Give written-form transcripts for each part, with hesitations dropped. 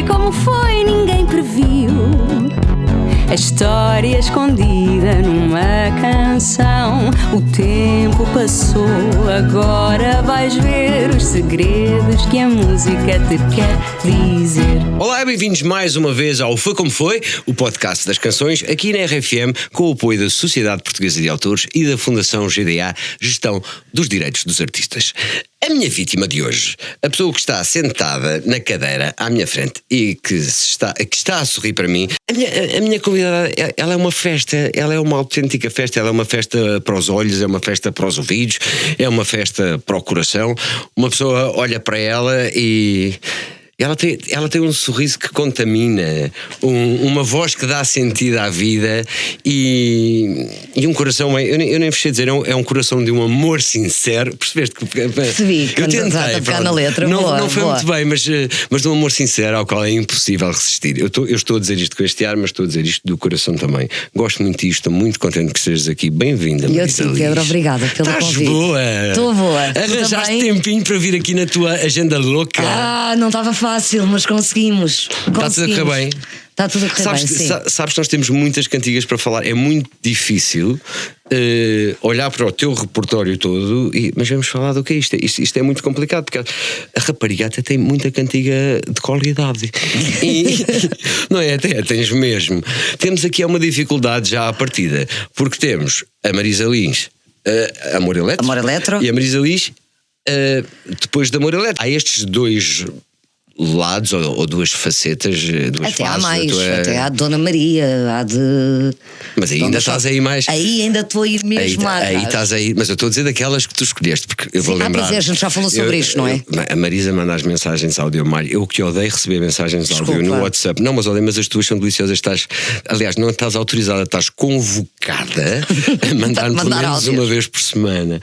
como foi, ninguém previu. A história escondida numa canção. O tempo passou, agora vais ver os segredos que a música te quer dizer. Olá, bem-vindos mais uma vez ao Foi Como Foi, o podcast das canções, aqui na RFM, com o apoio da Sociedade Portuguesa de Autores e da Fundação GDA, Gestão dos Direitos dos Artistas. A minha vítima de hoje, a pessoa que está sentada na cadeira à minha frente e que está a sorrir para mim, a minha convidada, ela é uma festa, ela é uma autêntica festa, ela é uma festa para os olhos, é uma festa para os ouvidos, é uma festa para o coração. Uma pessoa olha para ela e ela tem um sorriso que contamina, uma voz que dá sentido à vida e um coração, eu nem vos sei dizer, é um coração de um amor sincero. Percebeste? Percebi, eu tentei, a tocar na letra. Não foi muito bem, mas de um amor sincero ao qual é impossível resistir. Eu estou a dizer isto com este ar, mas estou a dizer isto do coração também. Gosto muito disto, estou muito contente que estejas aqui. Bem-vinda, Marisa Liz. Pedro, obrigada pelo convite. Estás boa? Estou boa. Arranjaste tempinho para vir aqui na tua agenda louca? Não estava fácil, mas conseguimos. Está tudo a correr bem? Está tudo a correr bem, sim. Sabes que nós temos muitas cantigas para falar. É muito difícil olhar para o teu repertório todo mas vamos falar do que é isto. Isto é muito complicado, porque a rapariga até tem muita cantiga de qualidade. Não é? Até tens mesmo. Temos aqui uma dificuldade já à partida, porque temos a Marisa Liz, Amor Eletro, e a Marisa Liz depois de Amor Eletro. Há estes dois lados ou duas facetas, duas até fases. Há mais, até há Dona Maria, há de... Mas aí ainda estás aí mais. Aí ainda estou a ir mesmo lá. Aí estás aí, mas eu estou a dizer daquelas que tu escolheste, porque eu vou lembrar. Pois é, a gente já falou sobre isto, não é? A Marisa manda as mensagens de áudio, Mário. Eu que odeio receber mensagens de áudio no WhatsApp. Não, mas as tuas são deliciosas. Aliás, não estás autorizada, estás convocada a mandar-me pelo menos áudios uma vez por semana.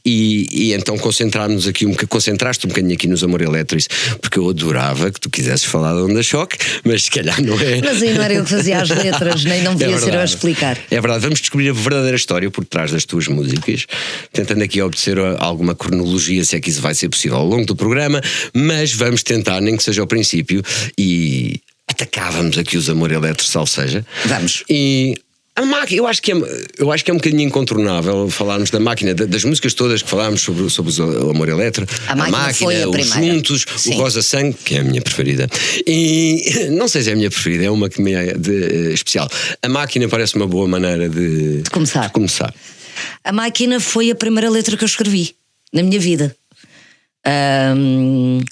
E então concentraste um bocadinho aqui nos Amor Eletro, porque eu adorava que tu quisesses falar de Onda Choque, mas se calhar não é. Mas aí não era eu que fazia as letras, nem não devia ser eu a explicar. É verdade, vamos descobrir a verdadeira história por trás das tuas músicas, tentando aqui obter alguma cronologia, se é que isso vai ser possível ao longo do programa, mas vamos tentar, nem que seja ao princípio, e atacávamos aqui os Amor Eletro, salvo seja. Vamos. E a máquina, eu acho que é um bocadinho incontornável falarmos da máquina, das músicas todas que falámos sobre o Amor Eletro. A máquina, os Juntos, sim. O Rosa Sangue, que é a minha preferida. E não sei se é a minha preferida, é uma que me é especial. A máquina parece uma boa maneira de começar. A máquina foi a primeira letra que eu escrevi na minha vida.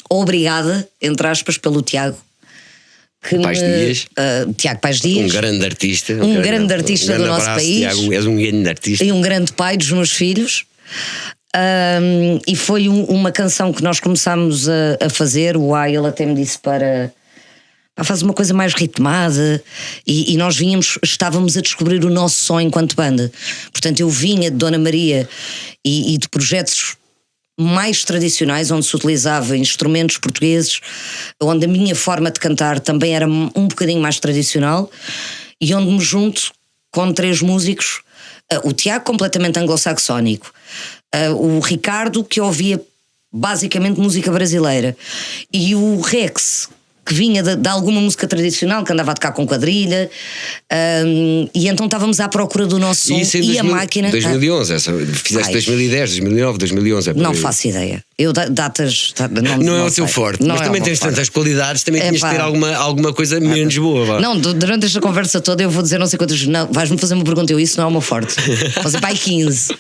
Obrigada, entre aspas, pelo Tiago. Tiago Pais Dias, um grande artista, um grande artista do nosso país. Tiago, és um grande artista e um grande pai dos meus filhos. E foi uma canção que nós começámos a fazer. O Ai, ele até me disse para fazer uma coisa mais ritmada, e nós estávamos a descobrir o nosso som enquanto banda. Portanto, eu vinha de Dona Maria e de projetos mais tradicionais, onde se utilizava instrumentos portugueses, onde a minha forma de cantar também era um bocadinho mais tradicional, e onde me junto com 3 músicos, o Tiago completamente anglo-saxónico, o Ricardo, que ouvia basicamente música brasileira, e o Rex, que vinha de alguma música tradicional, que andava a tocar com quadrilha, e então estávamos à procura do nosso som. E a máquina... 2011, fizeste 2010, 2009, 2011. Não faço ideia. Eu datas... Não é o teu forte, mas também tens tantas qualidades, também tinhas de ter alguma coisa menos boa. Vá. Não, durante esta conversa toda eu vou dizer não sei quantas... Não, vais-me fazer uma pergunta, isso não é o meu forte. Vou dizer, pai, 15.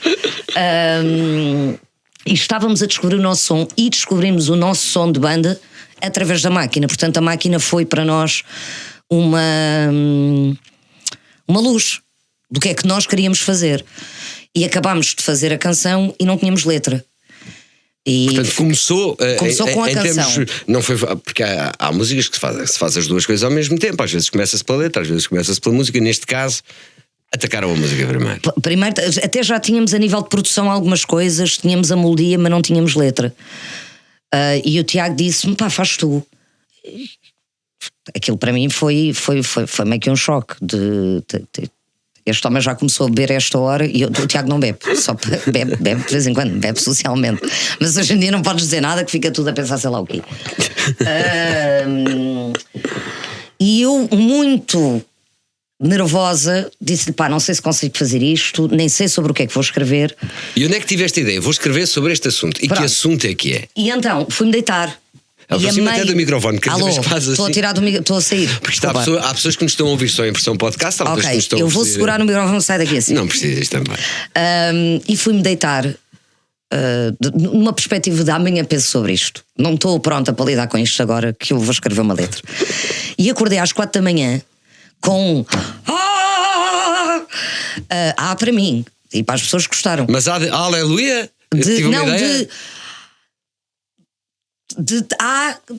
E estávamos a descobrir o nosso som, e descobrimos o nosso som de banda através da máquina. Portanto, a máquina foi para nós uma luz do que é que nós queríamos fazer. E acabámos de fazer a canção e não tínhamos letra. E portanto, começou com a canção. Não foi, porque há músicas que se faz as duas coisas ao mesmo tempo. Às vezes começa-se pela letra, às vezes começa-se pela música. Neste caso, atacaram a música primeiro. Primeiro, até já tínhamos a nível de produção algumas coisas, tínhamos a melodia, mas não tínhamos letra. E o Tiago disse-me, faz tu. Aquilo para mim foi meio que um choque este homem já começou a beber a esta hora e o Tiago não bebe, só bebe de vez em quando, bebe socialmente, mas hoje em dia não podes dizer nada que fica tudo a pensar sei lá o quê. muito nervosa, disse-lhe, pá, não sei se consigo fazer isto, nem sei sobre o que é que vou escrever. E onde é que tiveste a ideia? Vou escrever sobre este assunto. E Pronto. que assunto é que é? E então, fui-me deitar. Aproxima até do microfone, que Alô, faz estou assim. a tirar do microfone, estou a sair. Porque há pessoas que nos estão a ouvir só em versão podcast, há outras que nos estão eu a vou ouvir- segurar no microfone, sai daqui assim. Não precisas também. E fui-me deitar numa perspectiva de amanhã penso sobre isto. Não estou pronta para lidar com isto agora, que eu vou escrever uma letra. E acordei às 4 da manhã com para mim e para as pessoas que gostaram. Mas aleluia! Eu tive uma ideia.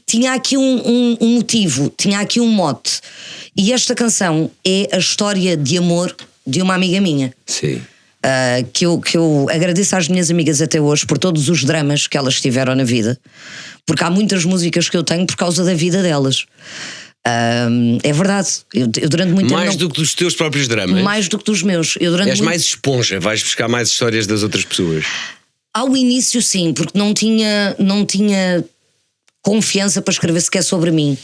Tinha aqui um motivo, tinha aqui um mote. E esta canção é a história de amor de uma amiga minha. Sim. Que eu agradeço às minhas amigas até hoje por todos os dramas que elas tiveram na vida, porque há muitas músicas que eu tenho por causa da vida delas. É verdade. Eu durante muito tempo. Mais do que dos teus próprios dramas. Mais do que dos meus. És mais esponja, vais buscar mais histórias das outras pessoas. Ao início, sim, porque não tinha confiança para escrever sequer sobre mim,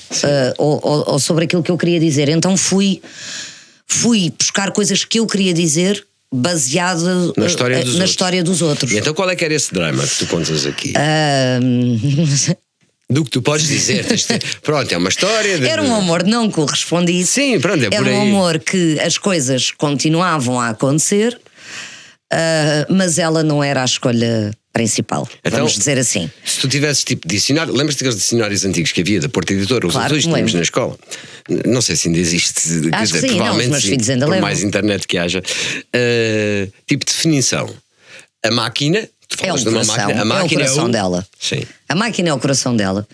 ou sobre aquilo que eu queria dizer. Então fui buscar coisas que eu queria dizer baseado na história dos outros. E então qual é que era esse drama que tu contas aqui? Do que tu podes dizer. Pronto, é uma história. Era um amor não correspondido. Sim, pronto, é por aí. Era um amor que as coisas continuavam a acontecer, mas ela não era a escolha principal, então, vamos dizer assim. Se tu tivesses tipo dicionário, lembras-te daqueles dicionários antigos que havia da Porta Editora, os Claro, dois tínhamos na escola. Não sei se ainda existe, Acho que sim, provavelmente não, os meus filhos ainda por levam. mais internet que haja. Tipo definição. A máquina, tu falas de uma máquina, a máquina é o coração dela. Sim. A máquina é o coração dela,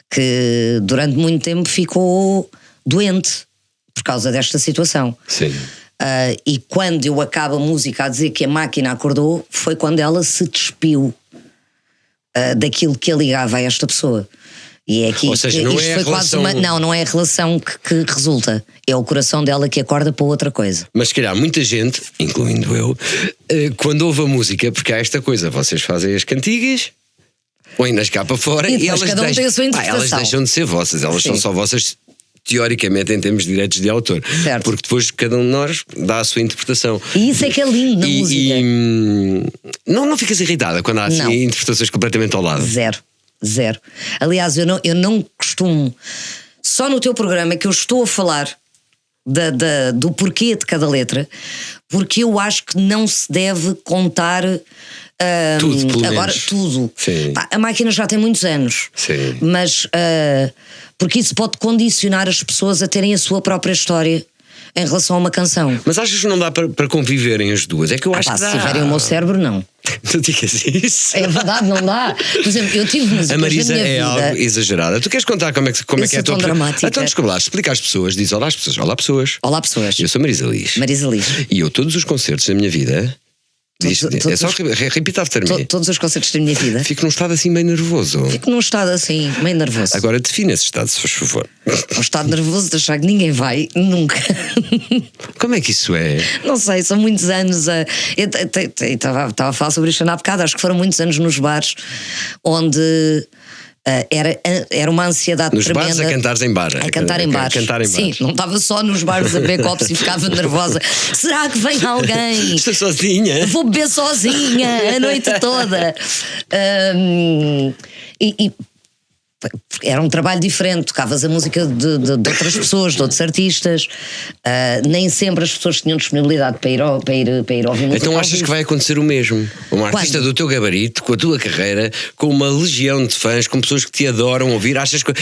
que durante muito tempo ficou doente por causa desta situação. Sim. E quando eu acabo a música a dizer que a máquina acordou, foi quando ela se despiu daquilo que a ligava a esta pessoa. E é aqui. Ou seja, não é a relação... não é a relação que resulta. É o coração dela que acorda para outra coisa. Mas se calhar muita gente, incluindo eu, quando ouve a música, porque há esta coisa, vocês fazem as cantigas, põem-nas cá para fora e elas cada um tem a sua interpretação. elas deixam de ser vossas, elas Sim. são só vossas teoricamente em termos de direitos de autor. Certo. Porque depois cada um de nós dá a sua interpretação. E isso é que é lindo na música. Não ficas irritada quando há assim Não. interpretações completamente ao lado? Zero. Aliás, eu não costumo. Só no teu programa é que eu estou a falar do porquê de cada letra, porque eu acho que não se deve contar tudo, pelo agora menos. tudo. Sim. Pá, a máquina já tem muitos anos. Sim. Mas porque isso pode condicionar as pessoas a terem a sua própria história em relação a uma canção. Mas achas que não dá para conviverem as duas? É que eu acho que dá. Se tiverem o meu cérebro, não. Não digas isso. É verdade, não dá. Por exemplo, eu tive músicas A Marisa na minha é vida. algo exagerada. Tu queres contar como é que é a tua... tão dramática. Então desculpa lá, explica às pessoas, diz olá às pessoas. Olá pessoas. Olá, pessoas. Eu sou Marisa Liz. Marisa Liz. E eu todos os concertos da minha vida... é só repetir after me. Todos os concertos da minha vida. Fico num estado assim meio nervoso. Fico num estado assim, meio nervoso. Agora define esse estado, se faz favor. Um estado nervoso de achar que ninguém vai, nunca. Como é que isso é? Não sei, são muitos anos. Eu estava a falar sobre isto há bocado, acho que foram muitos anos nos bares onde era uma ansiedade nos tremenda. Bares a cantares em bar. A cantar em bares. Sim, não estava só nos bares a beber copos e ficava nervosa. Será que vem alguém? Estou sozinha. Vou beber sozinha a noite toda. Era um trabalho diferente, tocavas a música de outras pessoas, de outros artistas. Nem sempre as pessoas tinham disponibilidade para ir ouvir música. Então achas que vai acontecer o mesmo? Um artista do teu gabarito, com a tua carreira, com uma legião de fãs, com pessoas que te adoram ouvir, achas que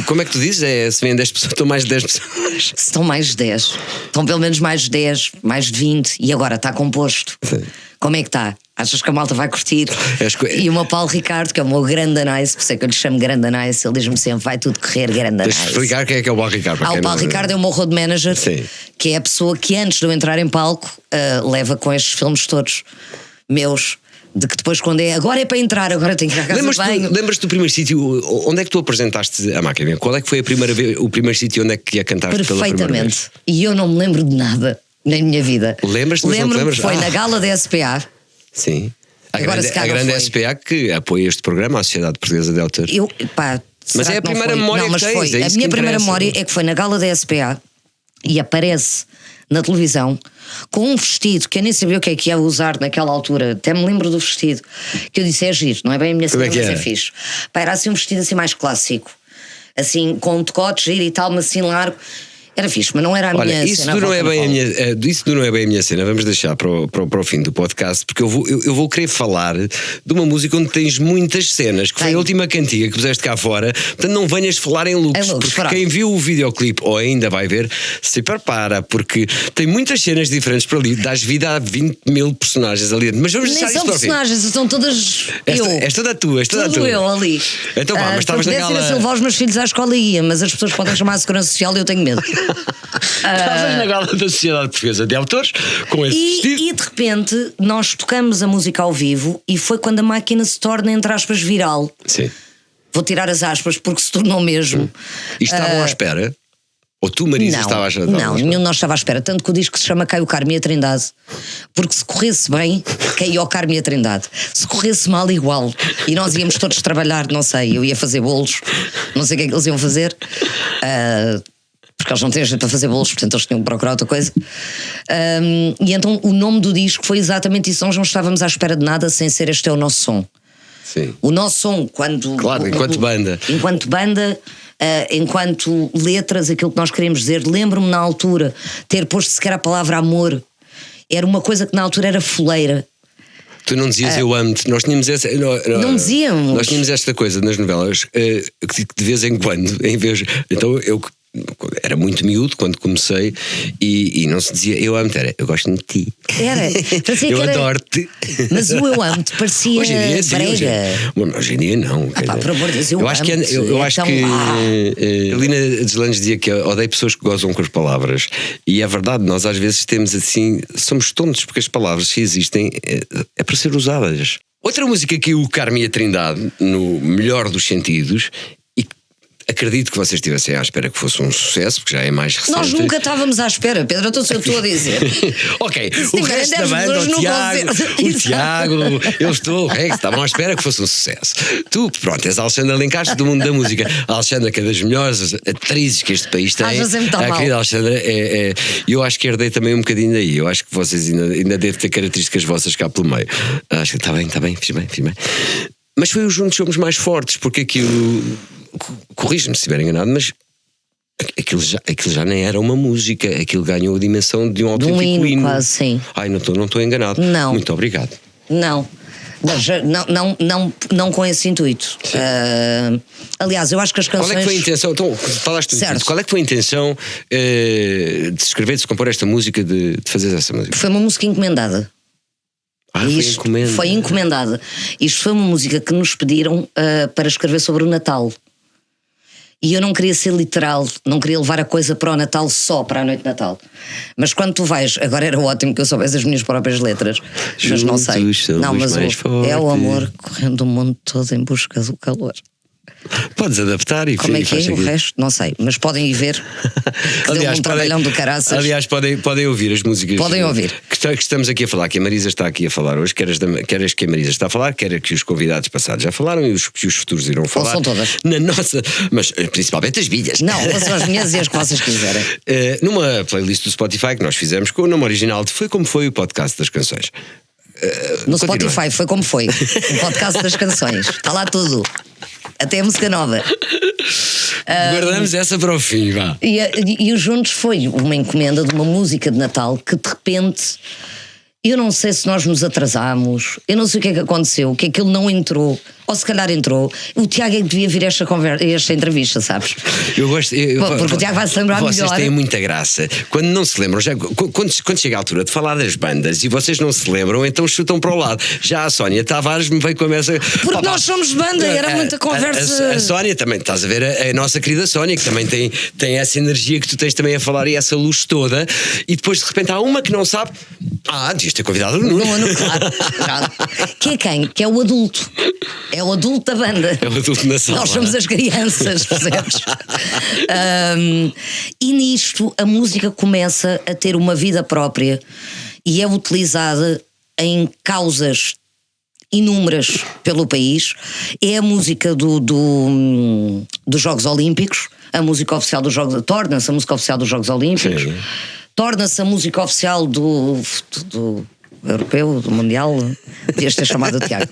como é que tu dizes? Se vêm 10 pessoas, estão mais de 10 pessoas? Estão mais de 10. Estão pelo menos mais de 10, mais de 20. E agora está composto. Sim. Como é que está? Achas que a malta vai curtir? E o meu Paulo Ricardo, que é o meu grande anais, por isso é que eu lhe chamo grande anais, ele diz-me sempre: vai tudo correr, grande anais. Deixa-me explicar quem é o Paulo Ricardo. O Paulo Ricardo é o meu road manager. Sim. Que é a pessoa que antes de eu entrar em palco leva com estes filmes todos meus. De que depois, quando agora é para entrar, agora tenho que ir à casa de banho. Lembras-te do primeiro sítio? Onde é que tu apresentaste a máquina? Qual é que foi a primeira vez, o primeiro sítio onde é que a cantaste pela primeira vez? Perfeitamente. E eu não me lembro de nada na minha vida. Lembras-te? Lembro-me que foi na gala da SPA. Sim. A Agora, grande SPA que apoia este programa, a Sociedade Portuguesa de Autores. Mas é a primeira memória que tens, foi. é A isso minha que primeira interessa. memória é que foi na gala da SPA. e aparece na televisão com um vestido que eu nem sabia o que ia usar naquela altura, até me lembro do vestido, que eu disse: é giro, não é bem a minha cena, mas é fixe. Pá, era assim um vestido assim mais clássico, assim com um decote giro e tal, mas assim largo. Era fixe, mas não era a minha isso cena. Não é bem a minha, isso não é bem a minha cena. Vamos deixar para o fim do podcast, porque eu vou querer falar de uma música onde tens muitas cenas, que foi a última cantiga que puseste cá fora. Portanto, não venhas falar em looks, porque quem viu o videoclipe ou ainda vai ver, se prepara, porque tem muitas cenas diferentes para ali. Dás vida a 20 mil personagens ali. Mas vamos deixar isso para o fim. Nem são personagens, são todas és toda tua, tudo eu ali. Então vá, mas estavas naquela... Se eu levar os meus filhos à escola e ia, mas as pessoas podem chamar a segurança social e eu tenho medo. Estavas na gala da Sociedade Portuguesa de Autores com esse vestido. E de repente nós tocamos a música ao vivo e foi quando a máquina se torna, entre aspas, viral. Sim. Vou tirar as aspas porque se tornou mesmo. E estavam à espera? Ou tu, Marisa, estava à espera? Não, nenhum de nós estava à espera. Tanto que o disco se chama Cai o Carmo e a Trindade. Porque se corresse bem, caía o Carmo e a Trindade. Se corresse mal, igual. E nós íamos todos trabalhar, não sei, eu ia fazer bolos, não sei o que é que eles iam fazer. Porque eles não têm jeito para fazer bolos, portanto eles tinham que procurar outra coisa. E então o nome do disco foi exatamente isso. Nós não estávamos à espera de nada sem ser Este é o Nosso Som. Sim. O nosso som, quando. Claro, enquanto banda. Enquanto banda, enquanto letras, aquilo que nós queríamos dizer. Lembro-me na altura ter posto sequer a palavra amor. Era uma coisa que na altura era foleira. Tu não dizias eu amo-te, nós tínhamos essa. Não dizíamos. Nós tínhamos esta coisa nas novelas que de vez em quando, em vez. Então eu era muito miúdo quando comecei e não se dizia eu amo-te, era eu gosto de ti. Era, parecia eu que era... adoro-te. Mas o eu amo-te parecia hoje em dia, sim, brega. Hoje em dia não. Pá, por amor de Deus, eu acho que então, a Lina Deslandes dizia que odeio pessoas que gozam com as palavras. E é verdade, nós às vezes temos assim, somos tontos porque as palavras, se existem, é para ser usadas. Outra música que o Carmo e a Trindade, no melhor dos sentidos, e acredito que vocês estivessem à espera que fosse um sucesso, porque já é mais recente. Nós nunca estávamos à espera, Pedro, então se eu estou a dizer. Ok, o resto da banda, o Tiago, eu estou, o resto, estavam à espera que fosse um sucesso. Tu, pronto, és a Alexandra Lencastre do mundo da música. A Alexandra, que é das melhores atrizes que este país tem. A querida Alexandra, eu acho que herdei também um bocadinho daí. Eu acho que vocês ainda devem ter características vossas cá pelo meio. Acho que está bem, fiz bem. Mas foi os Juntos Somos Mais Fortes, porque aquilo, corrige-me se estiver enganado, mas aquilo já nem era uma música, aquilo ganhou a dimensão de um autêntico hino. Quase, sim. Ai, não estou enganado. Não. Muito obrigado. Não. Não com esse intuito. Aliás, eu acho que as canções. Qual é que foi a intenção? Então, falaste certo. Qual é que foi a intenção de escrever, de compor esta música, de fazer essa música? Foi uma música encomendada. Foi encomendada. Isto foi uma música que nos pediram para escrever sobre o Natal. E eu não queria ser literal, não queria levar a coisa para o Natal só para a noite de Natal. Mas quando tu vais, agora era ótimo que eu soubesse as minhas próprias letras, mas não sei. Não, mas é o amor correndo o mundo todo em busca do calor. Podes adaptar e como é que é o resto? Não sei, mas podem ir ver. Aliás, um trabalhão do caraças. Aliás, podem ouvir as músicas. Podem ouvir. Que estamos aqui a falar, que a Marisa está aqui a falar hoje, quer as que a Marisa está a falar, quer que os convidados passados já falaram e os que os futuros irão falar. Ou são todas. Na nossa, mas principalmente as minhas. Não, são as minhas e as que vocês quiserem. Numa playlist do Spotify que nós fizemos com o nome original de Foi Como Foi, o podcast das canções. No Spotify, Foi Como Foi, o podcast das canções. Está lá tudo. Até a música nova. Guardamos essa para o fim, vá. E o Juntos foi uma encomenda de uma música de Natal que de repente, eu não sei se nós nos atrasámos, eu não sei o que é que aconteceu, que aquilo não entrou, ou se calhar entrou. O Tiago é que devia vir esta entrevista, sabes? Eu gosto. Porque o Tiago vai se lembrar melhor. Vocês têm muita graça. Quando não se lembram, quando chega a altura de falar das bandas e vocês não se lembram, então chutam para o lado. Já a Sónia Tavares me veio com essa. Porque nós somos banda, era muita conversa. A Sónia também, estás a ver, a nossa querida Sónia, que também tem essa energia que tu tens também a falar e essa luz toda, e depois de repente há uma que não sabe. Devias ter convidado o Nuno. Claro. Que é quem? Que é o adulto. É o adulto da banda. É o adulto na sala. Nós somos as crianças, percebes? E nisto a música começa a ter uma vida própria e é utilizada em causas inúmeras pelo país. É a música dos Jogos Olímpicos, a música oficial dos Jogos, torna-se a música oficial dos Jogos Olímpicos, torna-se a música oficial do europeu, do mundial. Devias ter chamado o Tiago.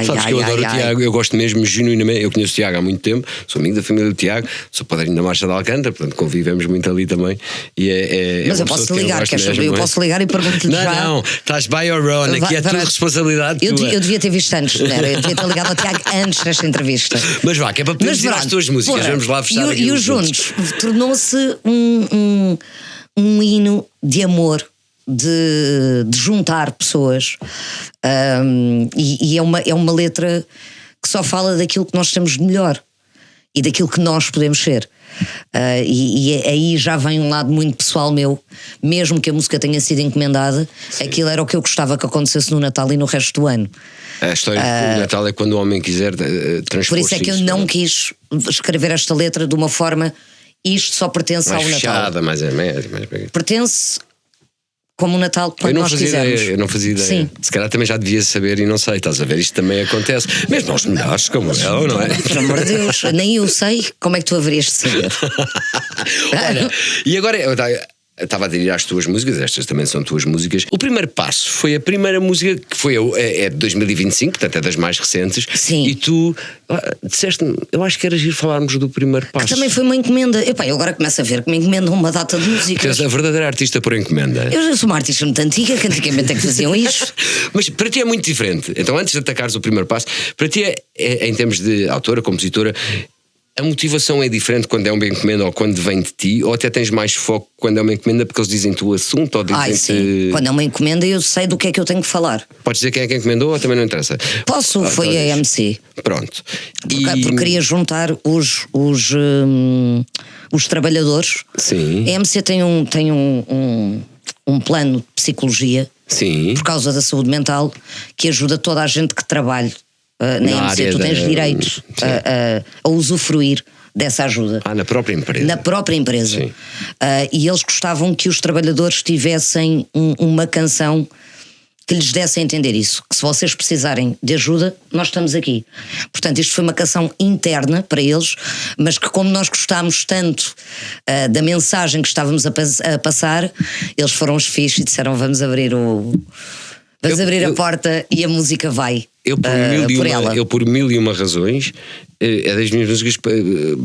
Sabes que eu adoro o Tiago, eu gosto mesmo genuinamente. Eu conheço o Tiago há muito tempo, sou amigo da família do Tiago, sou padrinho da Marcha de Alcântara, portanto convivemos muito ali também. Mas eu posso ligar, eu posso ligar e pergunto-lhe já. Não, estás by your own, aqui é tua responsabilidade. Eu devia ter visto antes, não era? Eu devia ter ligado ao Tiago antes desta entrevista. Mas vá, que é para podermos ir às tuas músicas, vamos lá fechar. E os Juntos tornou-se um hino de amor. De juntar pessoas, e é uma letra que só fala daquilo que nós temos de melhor e daquilo que nós podemos ser, e aí já vem um lado muito pessoal meu. Mesmo que a música tenha sido encomendada, aquilo era o que eu gostava que acontecesse no Natal e no resto do ano. A história do Natal é quando o homem quiser transpor. Por isso é que eu não quis escrever esta letra de uma forma, isto só pertence mais ao fechada, Natal. mais pertence como o Natal, quando nós quisermos. Eu não fazia ideia. Sim. Se calhar também já devia saber e não sei, estás a ver? Isto também acontece. Mesmo aos melhores, como eu, não é? Pelo amor de Deus, nem eu sei como é que tu haverias de saber. Olha, e agora eu estava a aderir às tuas músicas, estas também são tuas músicas. O primeiro passo foi a primeira música que foi de 2025, portanto é das mais recentes. Sim. E tu disseste-me, eu acho que era giro falarmos do primeiro passo. Que também foi uma encomenda. Eu agora começo a ver que me encomendam uma data de músicas. Tu és a verdadeira artista por encomenda. Eu sou uma artista muito antiga, que antigamente é que faziam isto. Mas para ti é muito diferente. Então, antes de atacares o primeiro passo, para ti em termos de autora, compositora, a motivação é diferente quando é uma encomenda ou quando vem de ti, ou até tens mais foco quando é uma encomenda porque eles dizem-te o assunto ou dizem-te... Sim. Quando é uma encomenda eu sei do que é que eu tenho que falar. Podes dizer quem é que encomendou ou também não interessa? Posso, foi a MC. Pronto. Porque queria juntar os trabalhadores. Sim. A MC tem um plano de psicologia. Sim. Por causa da saúde mental, que ajuda toda a gente que trabalha na MC. Tu tens direitos a usufruir dessa ajuda. Na própria empresa. Na própria empresa. Sim. E eles gostavam que os trabalhadores tivessem uma canção que lhes desse a entender isso, que se vocês precisarem de ajuda, nós estamos aqui. Portanto, isto foi uma canção interna para eles, mas que como nós gostámos tanto da mensagem que estávamos a passar, eles foram os fixos e disseram: vamos abrir a porta e a música vai. Eu por mil e uma razões é das minhas músicas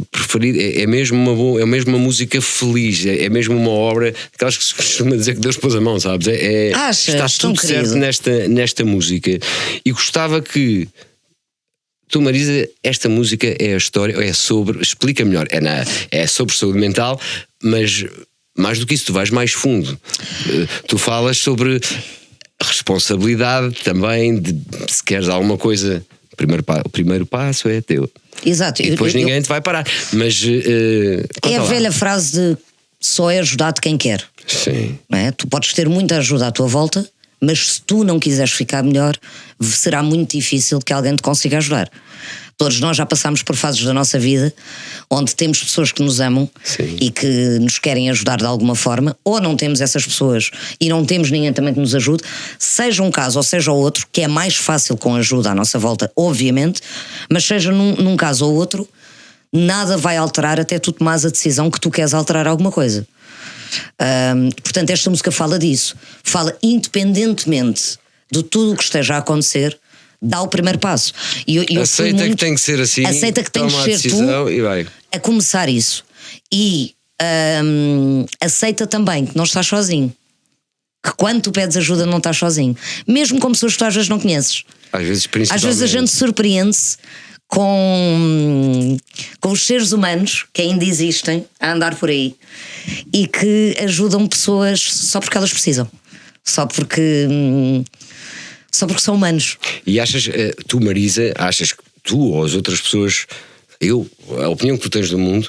preferidas. É mesmo uma música feliz, é mesmo uma obra daquelas que se costuma dizer que Deus pôs a mão, sabes? Está tudo certo nesta música. E gostava que tu, Marisa, esta música é a história, explica melhor, é sobre saúde mental, mas mais do que isso, tu vais mais fundo. Tu falas sobre responsabilidade também, de se queres alguma coisa, o primeiro passo é teu. Exato. E depois ninguém te vai parar. Mas é a velha frase de só é ajudado quem quer. Sim. Não é? Tu podes ter muita ajuda à tua volta, mas se tu não quiseres ficar melhor, será muito difícil que alguém te consiga ajudar. Todos nós já passámos por fases da nossa vida onde temos pessoas que nos amam. Sim. E que nos querem ajudar de alguma forma, ou não temos essas pessoas e não temos ninguém também que nos ajude, seja um caso ou seja o outro, que é mais fácil com ajuda à nossa volta, obviamente, mas seja num caso ou outro, nada vai alterar até tu tomares a decisão que tu queres alterar alguma coisa. Portanto, esta música fala disso, fala independentemente de tudo o que esteja a acontecer, dá o primeiro passo. Aceita que tem que ser assim, aceita que tem que ser tu e vai a começar isso. E aceita também que não estás sozinho, que quando tu pedes ajuda não estás sozinho, mesmo com pessoas que tu às vezes não conheces. Às vezes a gente surpreende-se com os seres humanos que ainda existem a andar por aí e que ajudam pessoas só porque elas precisam, só porque são humanos. E achas, tu, Marisa, achas que tu ou as outras pessoas, a opinião que tu tens do mundo,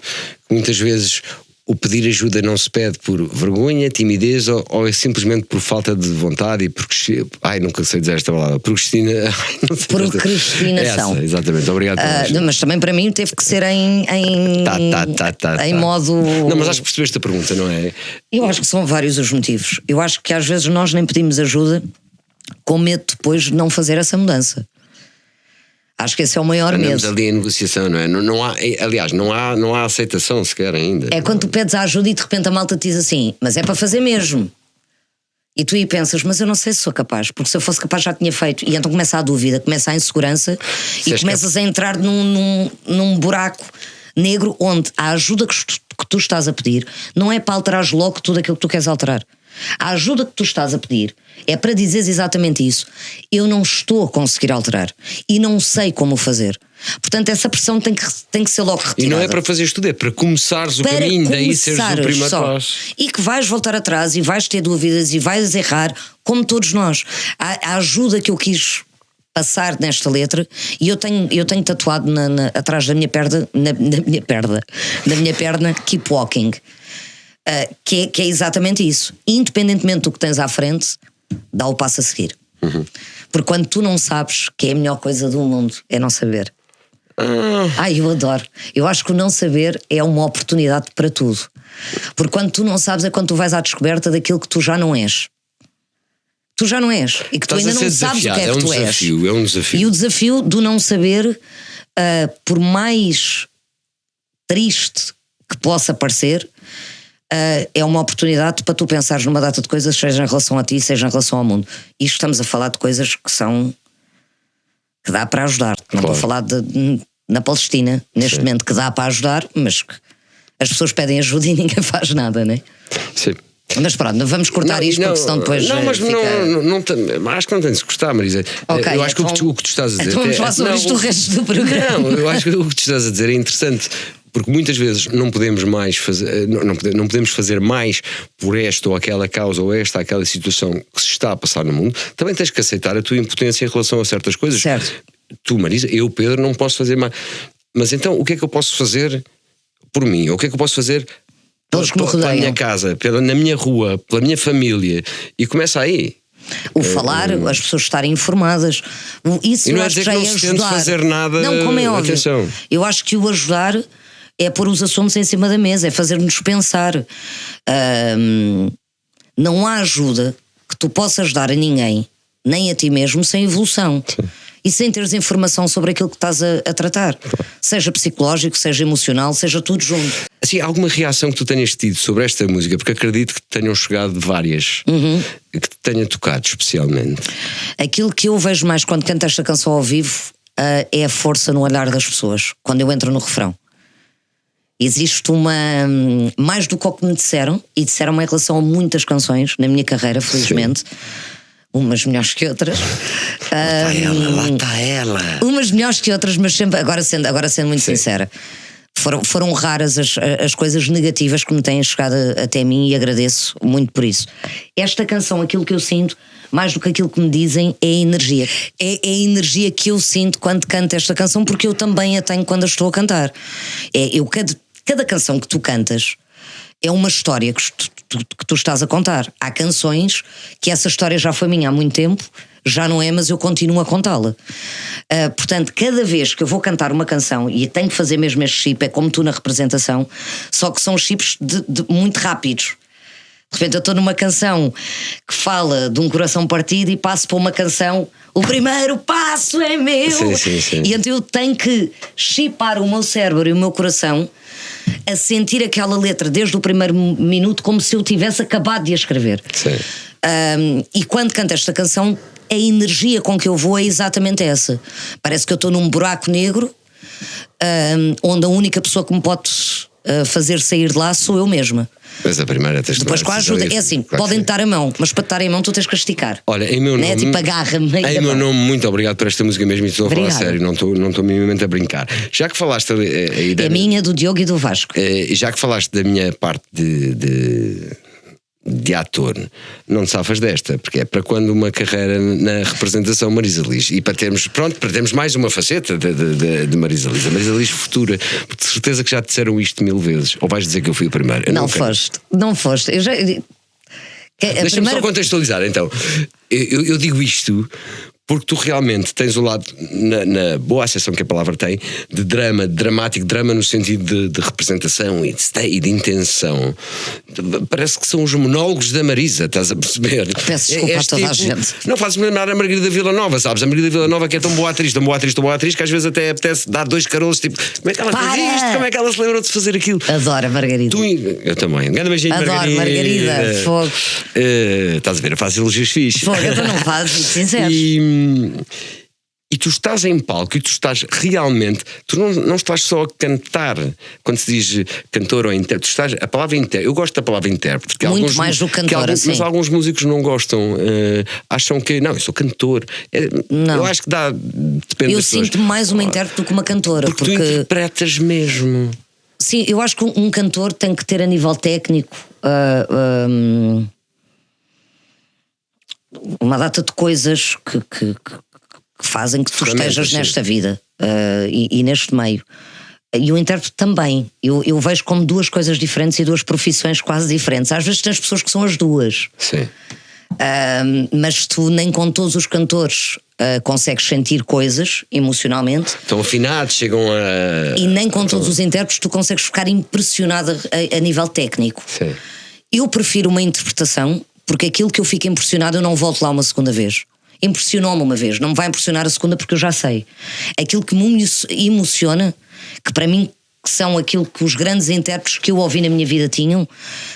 muitas vezes o pedir ajuda não se pede por vergonha, timidez ou é simplesmente por falta de vontade e por... nunca sei dizer esta palavra. Procrastinação. Exatamente, obrigado. Mas também para mim teve que ser em modo... Não, mas acho que percebeste a pergunta, não é? Eu acho que são vários os motivos. Eu acho que às vezes nós nem pedimos ajuda com medo depois de não fazer essa mudança. Acho que esse é o maior Andamos medo. ali em negociação, não é? Não há, aliás, não há aceitação sequer ainda. É quando tu pedes a ajuda e de repente a malta te diz assim: mas é para fazer mesmo. E tu aí pensas: mas eu não sei se sou capaz, porque se eu fosse capaz já tinha feito. E então começa a dúvida, começa a insegurança e começas a entrar num buraco negro onde a ajuda que tu estás a pedir não é para alterares logo tudo aquilo que tu queres alterar. A ajuda que tu estás a pedir é para dizeres exatamente isso: eu não estou a conseguir alterar e não sei como fazer. Portanto, essa pressão tem que ser logo retirada. E não é para fazeres tudo, é para começares o caminho, daí seres o primeiro passo. E que vais voltar atrás e vais ter dúvidas e vais errar, como todos nós. A ajuda que eu quis passar nesta letra, e eu tenho tatuado atrás da minha perna, na minha perna, Keep Walking. Que é exatamente isso. Independentemente do que tens à frente, dá o passo a seguir. Porque quando tu não sabes, que é a melhor coisa do mundo, é não saber. Eu adoro. Eu acho que o não saber é uma oportunidade para tudo. Porque quando tu não sabes é quando tu vais à descoberta daquilo que tu já não és. Tu já não és. E que tu ainda não sabes o que é que tu és. É um desafio. E o desafio do não saber, por mais triste que possa parecer, é uma oportunidade para tu pensares numa data de coisas, seja em relação a ti, seja em relação ao mundo. E estamos a falar de coisas que dá para ajudar. Não estou a falar na Palestina neste momento, que dá para ajudar, mas que as pessoas pedem ajuda e ninguém faz nada, não é? Sim. Mas pronto, vamos cortar isto, porque senão depois. Não, mas fica... acho que não tem de se cortar, Marisa. Okay, eu acho que o que tu estás a dizer. Então vamos falar sobre isto o resto do programa. Não, eu acho que o que tu estás a dizer é interessante. Porque muitas vezes não podemos mais fazer, não podemos fazer mais por esta ou aquela causa ou esta ou aquela situação que se está a passar no mundo. Também tens que aceitar a tua impotência em relação a certas coisas. Certo. Tu, Marisa, eu, Pedro, não posso fazer mais. Mas então o que é que eu posso fazer por mim? Ou o que é que eu posso fazer pela minha casa, na minha rua, pela minha família? E começa aí. O falar, as pessoas estarem informadas. Isso eu acho que já é ajudar. Não fazer nada. Não, como é óbvio. Atenção. Eu acho que o ajudar é pôr os assuntos em cima da mesa, é fazer-nos pensar. Não há ajuda que tu possas dar a ninguém, nem a ti mesmo, sem evolução. Sim. E sem teres informação sobre aquilo que estás a tratar. Seja psicológico, seja emocional, seja tudo junto. Assim, alguma reação que tu tenhas tido sobre esta música? Porque acredito que tenham chegado várias, que te tenha tocado especialmente. Aquilo que eu vejo mais quando canto esta canção ao vivo é a força no olhar das pessoas, quando eu entro no refrão. Existe mais do que o que me disseram, e disseram-me em relação a muitas canções na minha carreira, felizmente. Sim. Umas melhores que outras. Lá está ela. Umas melhores que outras, mas sempre, agora sendo muito sincera, foram raras as coisas negativas que me têm chegado até mim, e agradeço muito por isso. Esta canção, aquilo que eu sinto, mais do que aquilo que me dizem, é a energia. É a energia que eu sinto quando canto esta canção, porque eu também a tenho quando a estou a cantar. Cada canção que tu cantas é uma história que tu estás a contar. Há canções que essa história já foi minha há muito tempo, já não é, mas eu continuo a contá-la. Portanto, cada vez que eu vou cantar uma canção, e tenho que fazer mesmo este chip, é como tu na representação, só que são chips muito rápidos. De repente eu estou numa canção que fala de um coração partido e passo para uma canção, o primeiro passo é meu. Sim. E então eu tenho que chipar o meu cérebro e o meu coração a sentir aquela letra desde o primeiro minuto, como se eu tivesse acabado de a escrever. E quando canto esta canção, a energia com que eu vou é exatamente essa. Parece que eu estou num buraco negro, onde a única pessoa que me pode fazer sair de lá sou eu mesma. Mas a primeira tens depois com a ajuda, é assim, claro, podem dar a mão, mas para te dar a mão tu tens que esticar. Olha, em meu nome, tipo agarra-me. Em meu nome, muito obrigado por esta música mesmo, e estou a falar sério, não estou minimamente a brincar. Já que falaste aí da minha, do Diogo e do Vasco. Já que falaste da minha parte de ator, não te safas desta, porque é para quando uma carreira na representação Marisa Liz, e para termos mais uma faceta de Marisa Liz, a Marisa Liz futura, porque de certeza que já te disseram isto 1000 vezes, ou vais dizer que eu fui o primeiro? Não foste, eu já... Deixa-me só contextualizar então. Eu digo isto Porque tu realmente tens o lado, na boa acessão que a palavra tem, de drama, dramático, drama no sentido de representação e de intenção. Parece que são os monólogos da Marisa, estás a perceber? Peço desculpa a toda a gente. Não fazes-me lembrar a Margarida Villanova, sabes? A Margarida Villanova que é tão boa atriz, que às vezes até apetece dar 2 carolos, tipo, como é que ela fez isto? Como é que ela se lembrou de fazer aquilo? Adoro a Margarida. Eu também. Um grande beijinho, adoro Margarida. Fogo. Estás a ver, eu faço elogios fixes. Fogo, eu não faço, sincero. E tu estás em palco e tu estás realmente, tu não estás só a cantar. Quando se diz cantor ou intérprete, a palavra intérprete, eu gosto da palavra intérprete, porque muito mais do cantor, assim. Mas alguns músicos não gostam, acham que não, eu sou cantor. Não. Eu acho que depende. Eu sinto mais uma intérprete do que uma cantora, porque tu interpretas mesmo. Sim, eu acho que um cantor tem que ter a nível técnico uma data de coisas que fazem que tu estejas nesta vida e neste meio. E o intérprete também. Eu vejo como 2 coisas diferentes e 2 profissões quase diferentes. Às vezes tens pessoas que são as 2. Sim. Mas tu nem com todos os cantores consegues sentir coisas emocionalmente. Estão afinados, chegam a... E nem com todos os intérpretes tu consegues ficar impressionado a nível técnico. Sim. Eu prefiro uma interpretação, porque aquilo que eu fico impressionado eu não volto lá uma segunda vez. Impressionou-me uma vez, não me vai impressionar a segunda porque eu já sei. Aquilo que me emociona, que para mim são aquilo que os grandes intérpretes que eu ouvi na minha vida tinham,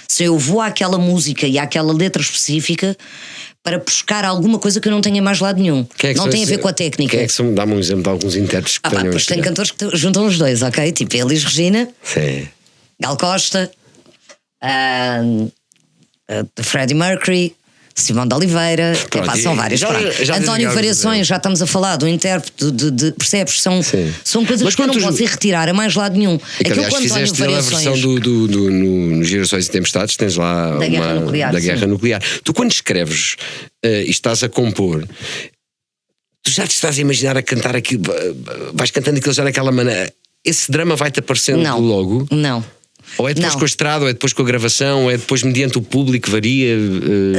se eu vou àquela música e àquela letra específica para buscar alguma coisa que eu não tenho em mais lado nenhum. Não tem a ver com a técnica. Quem é que são? Dá-me um exemplo de alguns intérpretes que tenham. Pois tem cantores que juntam os dois, ok? Tipo Elis Regina, sim. Gal Costa, Freddie Mercury, Simão de Oliveira. São vários. António Variações, já estamos a falar do intérprete percebes? São coisas mas que eu não posso ir retirar a mais lado nenhum. Aquilo que António Variações, a versão no Gerações e Tempestades, tens lá da Guerra Nuclear. Tu quando escreves e estás a compor, tu já te estás a imaginar a cantar aquilo, vais cantando aquilo já daquela maneira, esse drama vai-te aparecendo logo? Não. Ou é depois com a estrada, ou é depois com a gravação, ou é depois mediante o público, varia?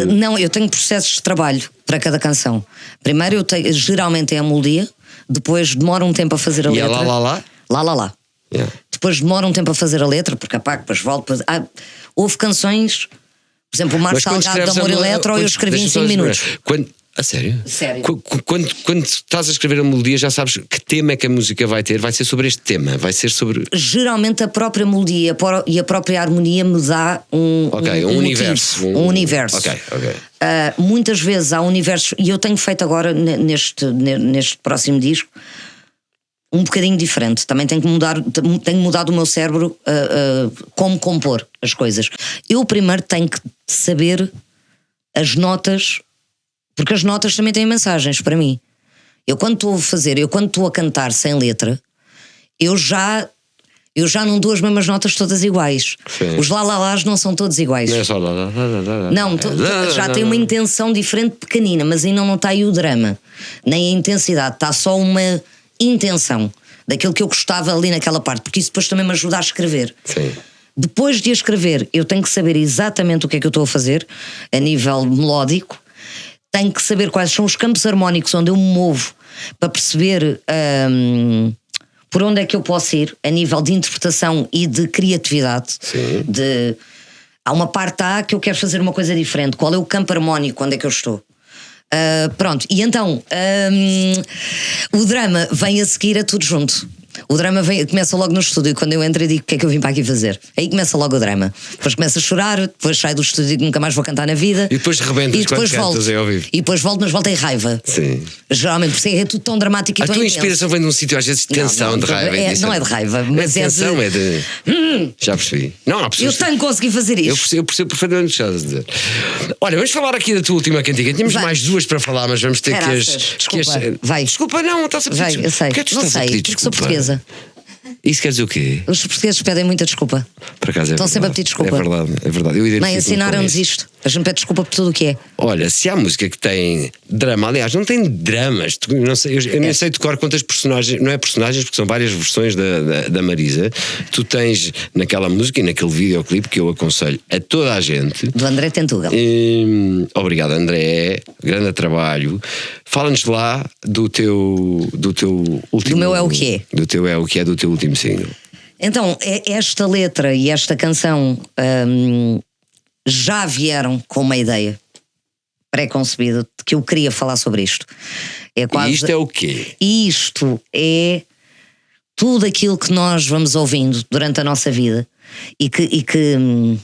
Não, eu tenho processos de trabalho para cada canção. Primeiro geralmente é a melodia, depois demora um tempo a fazer a letra. E lá. Yeah. Depois demora um tempo a fazer a letra, porque apago, depois volto. Houve canções, por exemplo, o Marcos Salgado de Amor Eletro, eu escrevi em 5 minutos. A sério? Sério. Quando estás a escrever a melodia, já sabes que tema é que a música vai ter? Vai ser sobre este tema? Vai ser sobre... Geralmente a própria melodia e a própria harmonia me dá um universo. Um universo. Ok. Muitas vezes há universos, e eu tenho feito agora neste próximo disco um bocadinho diferente. Também tenho mudado o meu cérebro como compor as coisas. Eu primeiro tenho que saber as notas, porque as notas também têm mensagens para mim. Eu quando estou a cantar sem letra, eu já não dou as mesmas notas todas iguais. Sim. Os lá-lá-lás não são todos iguais. Não é só não, já tem uma intenção diferente, pequenina, mas ainda não está aí o drama, nem a intensidade, está só uma intenção daquilo que eu gostava ali naquela parte, porque isso depois também me ajuda a escrever. Sim. Depois de a escrever, eu tenho que saber exatamente o que é que eu estou a fazer a nível melódico. Tenho que saber quais são os campos harmónicos onde eu me movo para perceber por onde é que eu posso ir a nível de interpretação e de criatividade. Sim. Há uma parte A que eu quero fazer uma coisa diferente. Qual é o campo harmónico onde é que eu estou? Pronto, e então o drama vem a seguir a tudo junto. O drama começa logo no estúdio. Quando eu entro e digo o que é que eu vim para aqui fazer, aí começa logo o drama. Depois começo a chorar, depois saio do estúdio e digo nunca mais vou cantar na vida. E depois rebentas quando cantas ao vivo. E depois volto, mas volto em raiva. Sim. Geralmente, porque é tudo tão dramático e tão intenso. A tua inspiração vem de um sítio às vezes de tensão, de raiva. Não é de raiva, mas é de... Já percebi. Não, há pessoas... Eu tenho que conseguir fazer isto. Eu percebo perfeitamente o que estás a dizer. Olha, vamos falar aqui da tua última cantiga. Tínhamos mais 2 para falar, mas vamos ter Vai. Desculpa, não, estás a pedir desculpa. Eu sei. Não sei, porque sou portuguesa. Isso quer dizer o quê? Os portugueses pedem muita desculpa. Por acaso estão sempre a pedir desculpa. É verdade. Nem ensinaram-nos isto. A gente pede desculpa por tudo o que é. Olha, se há música que tem drama, aliás, não tem dramas, não sei, eu nem sei de cor quantas personagens, não é personagens, porque são várias versões da Marisa. Tu tens naquela música e naquele videoclipe que eu aconselho a toda a gente. Do André Tentugal. Obrigado, André, grande trabalho. Fala-nos lá do teu último. Do meu É o que é. Do teu É o que é, do teu último single. Então, esta letra e esta canção já vieram com uma ideia pré-concebida de que eu queria falar sobre isto. É quase... E isto é o quê? Isto é tudo aquilo que nós vamos ouvindo durante a nossa vida e que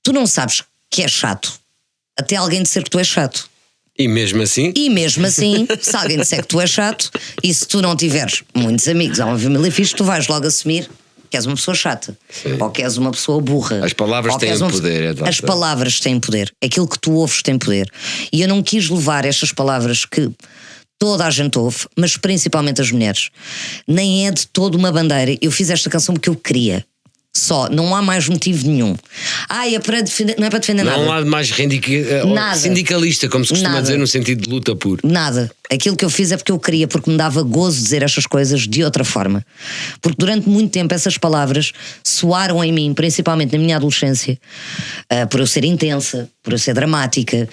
tu não sabes que é chato até alguém dizer que tu és chato. E mesmo assim? E mesmo assim, se alguém disser que tu és chato, e se tu não tiveres muitos amigos ou uma família fixe, tu vais logo assumir que és uma pessoa chata. Sim. Ou que és uma pessoa burra. As palavras têm poder. As palavras têm poder. Aquilo que tu ouves tem poder. E eu não quis levar estas palavras que toda a gente ouve, mas principalmente as mulheres. Nem é de toda uma bandeira. Eu fiz esta canção porque eu queria. Só, não há mais motivo nenhum. É para defender, não é para defender nada. Não há mais sindicalista, como se costuma dizer, no sentido de luta pura. Nada. Aquilo que eu fiz é porque eu queria, porque me dava gozo dizer estas coisas de outra forma. Porque durante muito tempo essas palavras soaram em mim, principalmente na minha adolescência, por eu ser intensa, por eu ser dramática.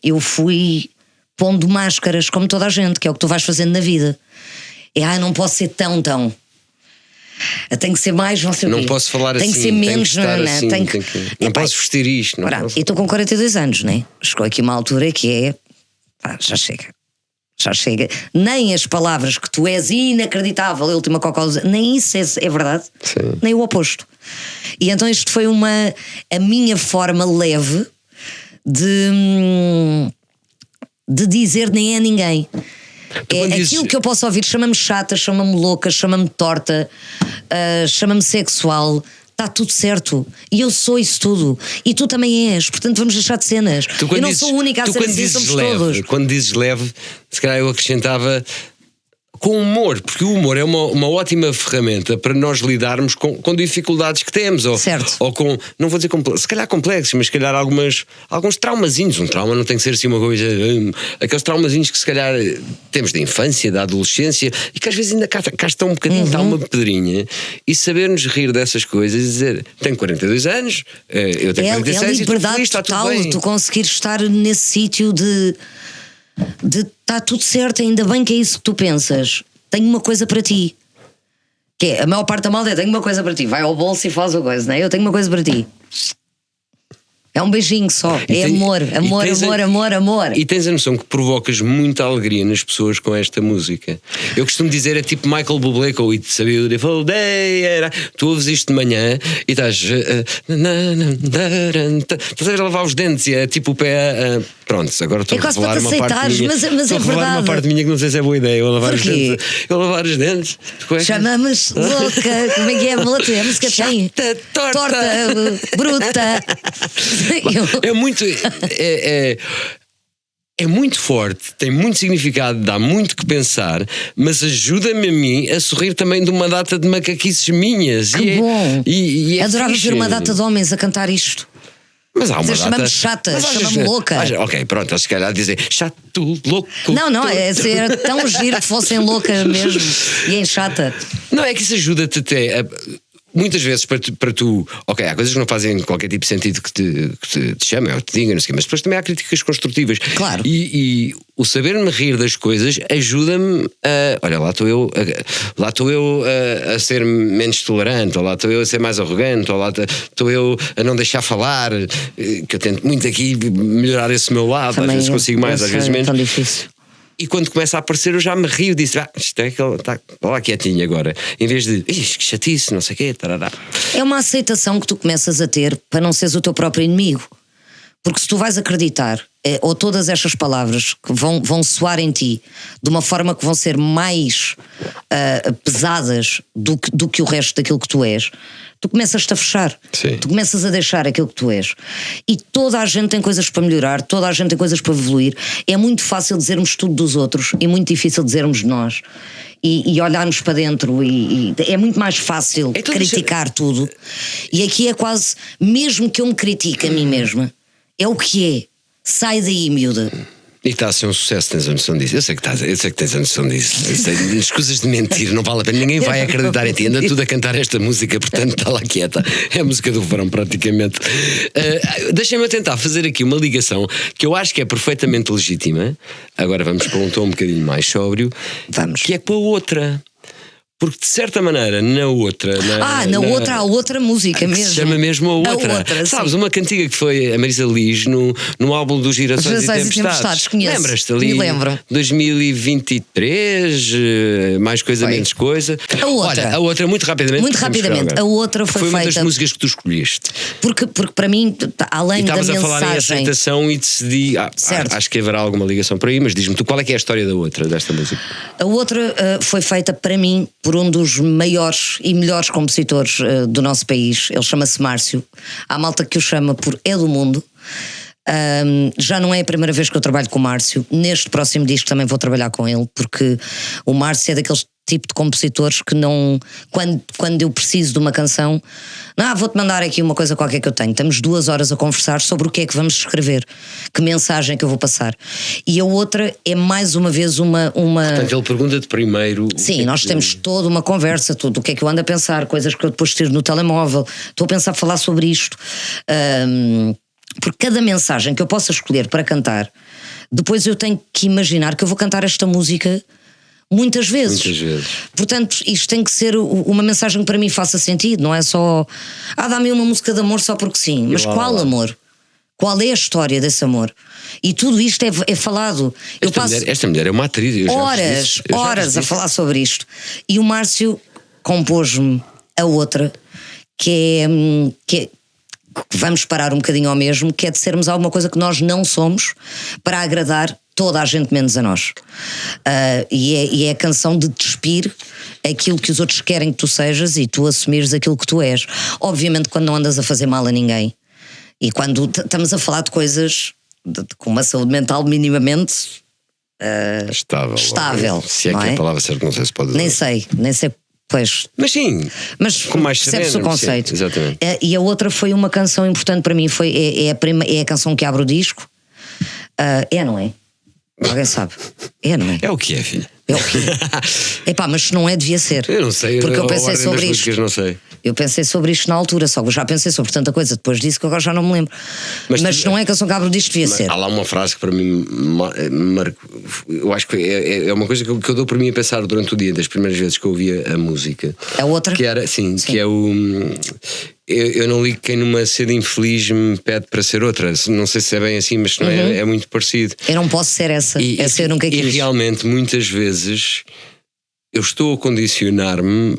Eu fui pondo máscaras, como toda a gente, que é o que tu vais fazendo na vida. Não posso ser tão. Tem que ser mais, não sei o quê. Não posso falar assim. Tem que ser menos, não posso vestir isto. E estou com 42 anos, né? Chegou aqui uma altura que é. Já chega. Nem as palavras que tu és inacreditável, a última cocósa, nem isso é verdade. Sim. Nem o oposto. E então isto foi a minha forma leve de dizer nem é ninguém. Aquilo que eu posso ouvir chama-me chata, chama-me louca, chama-me torta, chama-me sexual. Está tudo certo. E eu sou isso tudo. E tu também és. Portanto, vamos deixar de cenas. Eu não sou a única a ser assim, somos todos. Quando dizes leve, se calhar eu acrescentava com humor, porque o humor é uma ótima ferramenta para nós lidarmos com dificuldades que temos, ou com, não vou dizer se calhar complexos, mas se calhar alguns traumazinhos. Um trauma não tem que ser assim uma coisa, aqueles traumazinhos que se calhar temos da infância, da adolescência, e que às vezes ainda cá está um bocadinho, está uma pedrinha, e saber-nos rir dessas coisas e dizer, tenho 42 anos, eu tenho 46 a liberdade e estou feliz, está tudo bem. Tu conseguires estar nesse sítio de está tudo certo, ainda bem que é isso que tu pensas. Tenho uma coisa para ti. Que é, a maior parte da malta tenho uma coisa para ti. Vai ao bolso e faz a coisa, não é? Eu tenho uma coisa para ti. É um beijinho só. Amor. E tens a noção que provocas muita alegria nas pessoas com esta música. Eu costumo dizer, é tipo Michael Bublé com It's a Beautiful Day. Tu ouves isto de manhã e estás a lavar os dentes e é tipo o pé. Pronto, agora estou a revelar uma parte minha. Mas é verdade. Uma parte minha que não sei se é boa ideia. Eu lavar os dentes. Chamamos louca. Como é que é a música? Chata, torta, bruta. É muito. É muito forte, tem muito significado, dá muito que pensar, mas ajuda-me a mim a sorrir também de uma data de macaquices minhas. Que bom! Adorava fixe. ver uma data de homens a cantar isto. Mas há uma data. Chama-me chata, chama-me louca. Ok, pronto, se calhar dizem chato, louco. Não, é ser tão giro que fossem loucas mesmo. E em chata. Não, é que isso ajuda-te até muitas vezes para tu, ok, há coisas que não fazem qualquer tipo de sentido que te chamem ou te digam, não sei o quê, mas depois também há críticas construtivas. Claro. E o saber-me rir das coisas ajuda-me a. Olha, lá estou eu a ser menos tolerante, ou lá estou eu a ser mais arrogante, ou lá estou eu a não deixar falar, que eu tento muito aqui melhorar esse meu lado, também às vezes consigo mais, às vezes menos. Tão difícil. E quando começa a aparecer eu já me rio, disse, isto é que ele está lá quietinho agora, em vez de, que chatice, não sei o quê, tarará. É uma aceitação que tu começas a ter para não seres o teu próprio inimigo. Porque se tu vais acreditar, ou todas estas palavras que vão soar em ti de uma forma que vão ser mais pesadas do que o resto daquilo que tu és, tu começas-te a fechar. Sim. Tu começas a deixar aquilo que tu és. E toda a gente tem coisas para melhorar, toda a gente tem coisas para evoluir. É muito fácil dizermos tudo dos outros e muito difícil dizermos de nós. E olharmos para dentro e é muito mais fácil então criticar tudo. E aqui é quase, mesmo que eu me critique a mim mesma, é o que é. Sai daí, miúda. E está a ser um sucesso, tens a noção disso. Eu sei que tens a noção disso. Escusas de mentir, não vale a pena. Ninguém vai acreditar em ti. Anda tudo a cantar esta música, portanto está lá quieta. É a música do verão, praticamente. Deixem-me tentar fazer aqui uma ligação que eu acho que é perfeitamente legítima. Agora vamos para um tom um bocadinho mais sóbrio. Vamos. Que é com a outra. Porque de certa maneira, na outra. Na outra há outra música mesmo. Se chama mesmo a outra. Sabes, uma cantiga que foi a Marisa Liz no álbum dos Girassóis e Tempestades. Lembras-te ali? Me lembro. 2023, mais coisa, menos coisa. A outra. Olha, a outra, muito rapidamente. Muito rapidamente. A outra foi uma feita. das músicas que tu escolheste. Porque para mim, além da mensagem. Estavas a falar em aceitação e decidi. Acho que haverá alguma ligação por aí, mas diz-me tu qual é que é a história da outra, desta música? A outra foi feita para mim por um dos maiores e melhores compositores do nosso país. Ele chama-se Márcio. Há malta que o chama por É do Mundo. Já não é a primeira vez que eu trabalho com o Márcio. Neste próximo disco também vou trabalhar com ele, porque o Márcio é daqueles tipo de compositores que não, quando eu preciso de uma canção, vou-te mandar aqui uma coisa qualquer que eu tenho. Estamos 2 horas a conversar sobre o que é que vamos escrever, que mensagem que eu vou passar. E a outra é mais uma vez uma... Portanto, ele pergunta-te primeiro. Sim, nós temos toda uma conversa, tudo o que é que eu ando a pensar, coisas que eu depois tiro no telemóvel. Estou a pensar falar sobre isto. Porque cada mensagem que eu possa escolher para cantar, depois eu tenho que imaginar que eu vou cantar esta música muitas vezes. Portanto, isto tem que ser uma mensagem que para mim faça sentido. Não é só dá-me uma música de amor só porque sim. Mas qual amor? Qual é a história desse amor? E tudo isto é falado. Esta mulher é uma atriz. Horas a falar sobre isto. E o Márcio compôs-me a outra, que é vamos parar um bocadinho ao mesmo, que é de sermos alguma coisa que nós não somos para agradar toda a gente menos a nós. E é a canção de despir aquilo que os outros querem que tu sejas e tu assumires aquilo que tu és. Obviamente quando não andas a fazer mal a ninguém e quando estamos a falar de coisas com uma saúde mental minimamente estável. Se é que é a palavra certa, não sei se pode dizer. Nem sei. Pois. Mas sim, mas com mais percebe-se o conceito. Sim, exatamente. E a outra foi uma canção importante para mim, é a canção que abre o disco. Não é? Alguém sabe? Não é? É o que é, filho. É o que é. Mas se não é, devia ser. Eu não sei. Porque eu pensei sobre isto. Não sei. Eu pensei sobre isto na altura, só que eu já pensei sobre tanta coisa depois disso que agora já não me lembro. Mas se não é a canção que abre o disco, devia ser. Há lá uma frase que para mim eu acho que é uma coisa que eu dou para mim a pensar durante o dia, das primeiras vezes que eu ouvia a música. A outra? Que era, sim. Que é o... Eu não ligo quem numa sede infeliz me pede para ser outra. Não sei se é bem assim, mas não é muito parecido. Eu não posso ser essa. Essa eu nunca quis. E realmente, muitas vezes, eu estou a condicionar-me,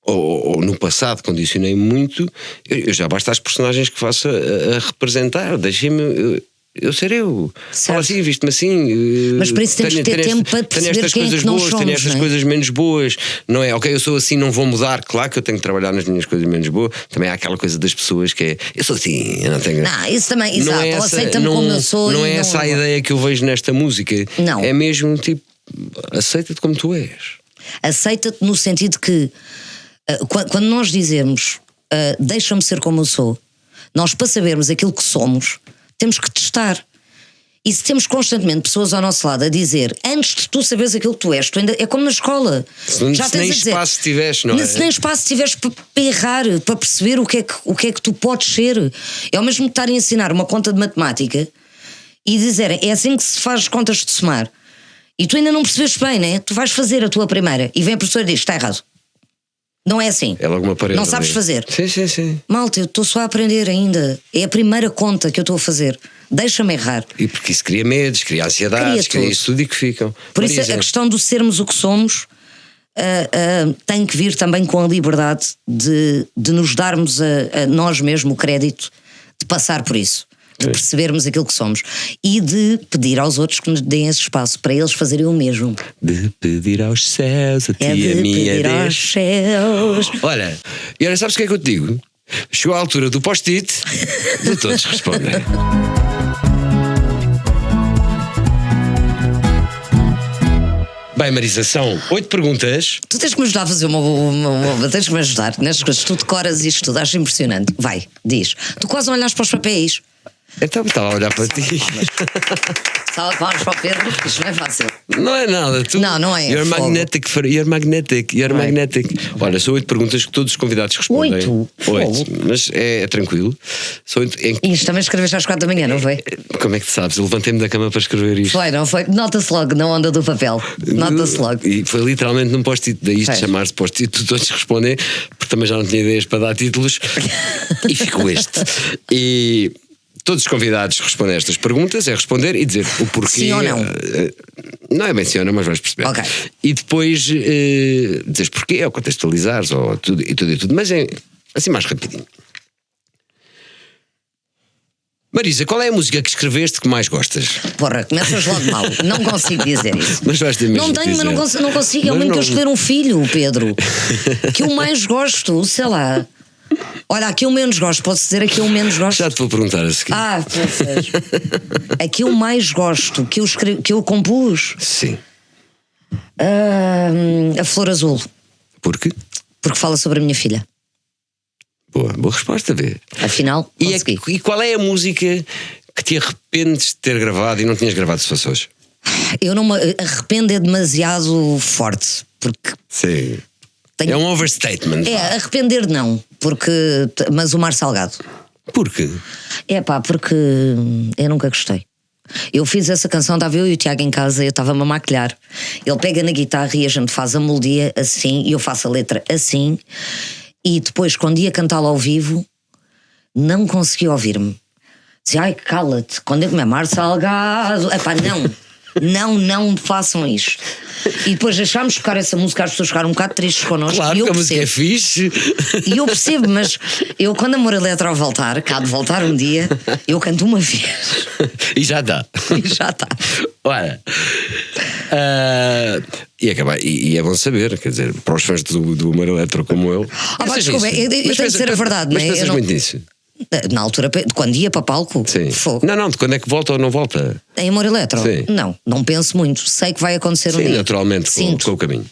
ou no passado condicionei muito. Eu já basta as personagens que faço a representar. Deixem-me eu ser eu. Fala assim, visto-me assim. Mas para isso temos que ter tempo para perceber tenho estas quem coisas é que nós boas, somos, tenho estas coisas menos boas. Não é? Ok, eu sou assim, não vou mudar. Claro que eu tenho que trabalhar nas minhas coisas menos boas. Também há aquela coisa das pessoas que é eu sou assim, eu não tenho. Isso também, exato. Ou aceita-me como eu sou. Não é essa a ideia que eu vejo nesta música. Não. É mesmo tipo, aceita-te como tu és. Aceita-te no sentido que quando nós dizemos deixa-me ser como eu sou, nós para sabermos aquilo que somos temos que testar. E se temos constantemente pessoas ao nosso lado a dizer antes de tu saberes aquilo que tu és, tu ainda, é como na escola. Se nem espaço tiveste, não é? Se nem espaço tiveste para errar, para perceber o que é que tu podes ser. É o mesmo que estar a ensinar uma conta de matemática e dizerem é assim que se faz contas de somar. E tu ainda não percebeste bem, né? Tu vais fazer a tua primeira e vem a professora e diz: está errado. Não é assim. É logo uma parede. Não sabes fazer. Sim. Malta, eu estou só a aprender ainda. É a primeira conta que eu estou a fazer. Deixa-me errar. E porque isso cria medos, cria ansiedades, cria isso tudo e que ficam. Por isso a questão do sermos o que somos tem que vir também com a liberdade de nos darmos a nós mesmos o crédito de passar por isso. de percebermos aquilo que somos e de pedir aos outros que nos deem esse espaço para eles fazerem o mesmo. De pedir aos céus a ti a minha pedir vez. aos céus. Olha, e agora sabes o que é que eu te digo? Chegou a altura do post-it de todos respondem. Bem, Marisa, são 8 perguntas. Tu tens que me ajudar a fazer tens que me ajudar nestas coisas. Tu decoras isto tudo, acho impressionante. Vai, diz. Tu quase não olhas para os papéis. Então estava a olhar para ti. Estava com olhos para o Pedro, isto não é fácil. Não é nada. Tu, Não é. You're Fogo. magnetic. You're Não é. magnetic. Olha, são 8 perguntas que todos os convidados respondem. 8? 8. Mas é tranquilo. São 8. Isto também escreveste às 4 da manhã, não foi? Como é que tu sabes? Eu levantei-me da cama para escrever isto. Foi, não foi? Nota-se logo na onda do papel. Nota-se logo. E foi literalmente num post-it. Daí isto Pois. chamar-se post-it. Todos respondem, porque também já não tinha ideias para dar títulos. E ficou este. E todos os convidados respondem a estas perguntas, é responder e dizer o porquê. Sim ou não? Não é bem sim ou não, mas vais perceber. Ok. E depois dizes porquê, ou contextualizares, ou tudo e tudo. Mas é assim mais rapidinho. Marisa, qual é a música que escreveste que mais gostas? Porra, começas logo mal. Não consigo dizer isso. Mas vais ter mesmo Não tenho, de mas dizer. não consigo. É o Mas mesmo que eu não- escolher um filho, Pedro. Que eu mais gosto, sei lá. Olha, aqui eu menos gosto. Posso dizer aqui eu menos gosto? Já te vou perguntar a seguir. Pois. Aqui eu mais gosto, que eu compus. Sim. A Flor Azul. Porque? Porque fala sobre a minha filha. Boa resposta, vê. Afinal, consegui. E qual é a música que te arrependes de ter gravado e não tinhas gravado se fosse hoje? Eu não me arrependo, é demasiado forte. Porque Sim. tenho... É um overstatement. arrepender não. Mas o Mar Salgado. Por quê? Porque eu nunca gostei. Eu fiz essa canção, estava eu e o Tiago em casa, eu estava-me a maquilhar. Ele pega na guitarra e a gente faz a melodia assim, e eu faço a letra assim, e depois, quando ia cantá-la ao vivo, não conseguia ouvir-me. Dizia, ai, cala-te, quando eu comer Mar Salgado. Epá, não façam isto. E depois deixámos tocar essa música, as pessoas ficaram um bocado tristes connosco. Claro e eu que a música percebo. é fixe. E eu percebo, mas eu, quando Amor Eletro voltar, cá de voltar um dia, eu canto uma vez E já dá. e já está. Olha. E é bom saber, quer dizer, para os fãs do Amor Eletro como eu. Desculpa, eu tenho que dizer a verdade, mas não é? pensas Eu não- muito nisso. Na altura, quando ia para palco, Sim. fogo. Não, de quando é que volta ou não volta? Em Amor Eletro? Sim. Não penso muito. Sei que vai acontecer um Sim, dia. naturalmente, com Sinto. o caminho.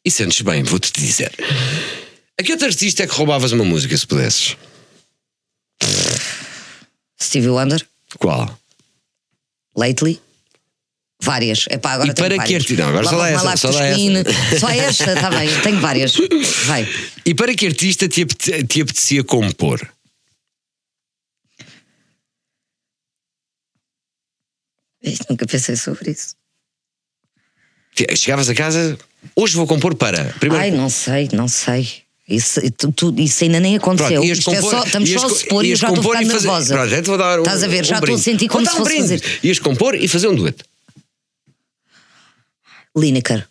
E sentes bem, vou-te dizer. A que outro artista é que roubavas uma música, se pudesses? Stevie Wonder, Qual? Lately. Várias. Agora E tenho para que várias. artista? Não, agora só Love dá of My essa, Life só to dá Spin. essa. Só esta, está bem, tenho várias. Vai. E para que artista te apetecia compor? Nunca pensei sobre isso. Chegavas a casa, hoje vou compor para. Primeiro, Ai, não sei. Isso ainda nem aconteceu. Pronto, ias Isto compor- estamos ias só a co- supor e eu ias já estou a compor ficar e fazer- nervosa. Pronto, já te vou dar Estás a ver? Já estou a brinde. sentir como Vou se dar fosse brinde. fazer. Ias compor e fazer um dueto. Lineker.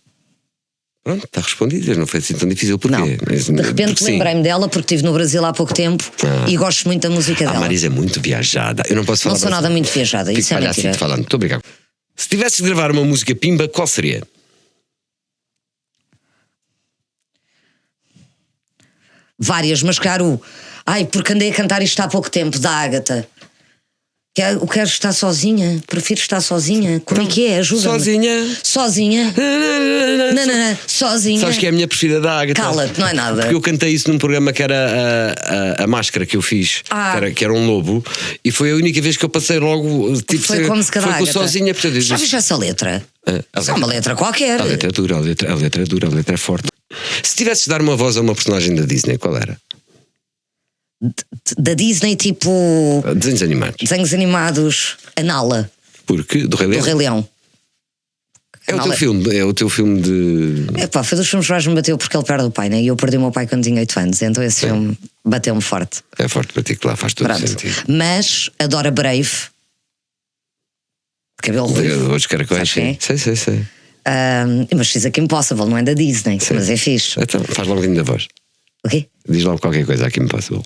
Pronto, está respondido, não foi assim tão difícil. Porquê? Não. Mas- De repente porque sim. lembrei-me dela porque estive no Brasil há pouco tempo e gosto muito da música A dela. Marisa é muito viajada. Eu não posso falar. Não sou nada muito viajada, Fico isso é palhaço mentira. de falando. Estou a brincar. Se tivesses de gravar uma música pimba, qual seria? Várias, mas claro, porque andei a cantar isto há pouco tempo, da Ágata. Eu quero estar sozinha, prefiro estar sozinha. Como é que é? Ajuda-me. Sozinha. Sozinha. Não, sozinha. Sabes que é a minha preferida da Ágata? Cala-te, não é nada. Porque eu cantei isso num programa que era a máscara que eu fiz, que era um lobo, e foi a única vez que eu passei logo. Tipo, Foi como se foi calhar. com sozinha. Portanto, Já viste essa letra? a Só uma letra qualquer. A letra é dura, a letra é dura, a letra é forte. Se tivesses de dar uma voz a uma personagem da Disney, qual era? Da Disney, tipo. Desenhos animados. Desenhos animados. A Nala, Porque do Rei do Leão. Rei Leão. É o teu filme de. Foi dos filmes que mais me bateu porque ele perde o pai, né? E eu perdi o meu pai quando tinha 8 anos, então esse filme bateu-me forte. É forte para ti, que lá faz todo Pronto. sentido. Mas adoro a Brave. Cabelo ruivo. Os caracóis, Sabes quem sim. Sei. Mas fiz aqui Impossible, não é da Disney, Sim. mas é fixe. Então, faz lá um bocadinho da voz. O quê? Diz lá qualquer coisa aqui Impossible.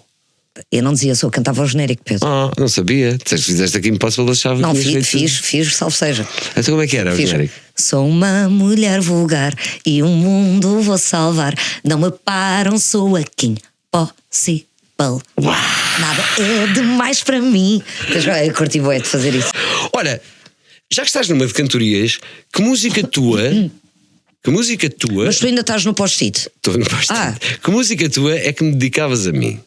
Eu não dizia, só cantava o genérico, Pedro. Não sabia. Se fizeste aqui Impossible, achava Não, que fiz, salvo seja. Então como é que era o genérico? Sou uma mulher vulgar e o mundo vou salvar. Não me param, sou aqui impossível. Nada é demais para mim. Eu curti bué de fazer isso. Olha, já que estás numa de cantorias, que música tua... Mas tu ainda estás no post-it. Estou no post-it. Que música tua é que me dedicavas a mim?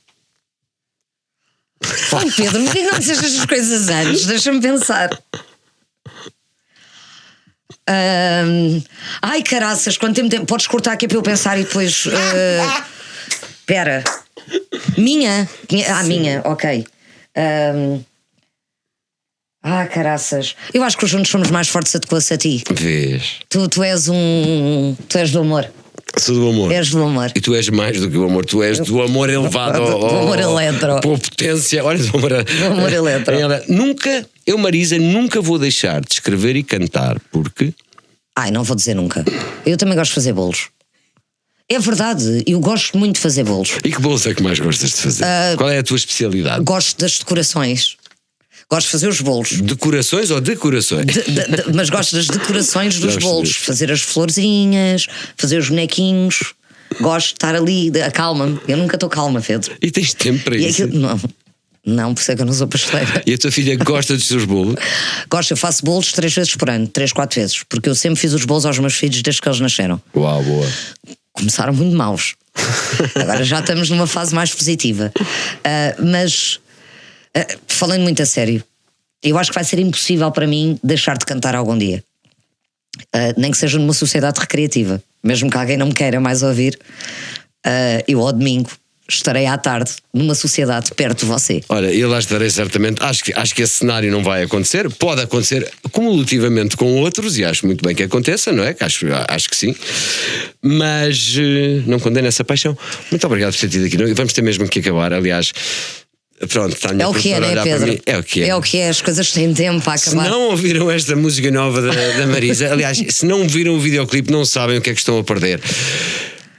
Pedro, não dizes estas coisas antes. Deixa-me pensar. Ai, caraças, quanto tempo. Podes cortar aqui para eu pensar e depois. Espera. Minha? Minha, ok. Caraças. Eu acho que juntos somos mais fortes a ti. Vês? Tu és Tu és do amor. Sou do amor. És do amor. E tu és mais do que o amor. Tu és do amor elevado. Do amor eletro. Pô, potência. Olha, do amor eletro. Eu, Marisa, nunca vou deixar de escrever e cantar, porque... Não vou dizer nunca. Eu também gosto de fazer bolos. É verdade, eu gosto muito de fazer bolos. E que bolos é que mais gostas de fazer? Qual é a tua especialidade? Gosto das decorações. Gosto de fazer os bolos. Decorações ou decorações? Mas gosto das decorações dos bolos. Fazer as florzinhas, fazer os bonequinhos. Gosto de estar ali, acalma-me. Eu nunca estou calma, Pedro. E tens tempo para isso? Não, por isso é que eu não sou pasteleira. E a tua filha gosta dos teus bolos? Gosto, eu faço bolos 3 vezes por ano, 3, 4 vezes. Porque eu sempre fiz os bolos aos meus filhos desde que eles nasceram. Uau, boa. Começaram muito maus. Agora já estamos numa fase mais positiva. Mas... falando muito a sério, eu acho que vai ser impossível para mim deixar de cantar algum dia. Nem que seja numa sociedade recreativa. Mesmo que alguém não me queira mais ouvir, eu ao domingo estarei à tarde numa sociedade perto de você. Olha, eu lá estarei certamente. Acho que esse cenário não vai acontecer. Pode acontecer cumulativamente com outros, e acho muito bem que aconteça, não é? Acho que sim. Mas não condeno essa paixão. Muito obrigado por ter tido aqui. Vamos ter mesmo que acabar, aliás. Pronto, está a minha é o que é, né, Pedro? É o que é. É o que é, as coisas têm tempo para acabar. Se não ouviram esta música nova da Marisa, aliás, se não viram o videoclipe, não sabem o que é que estão a perder.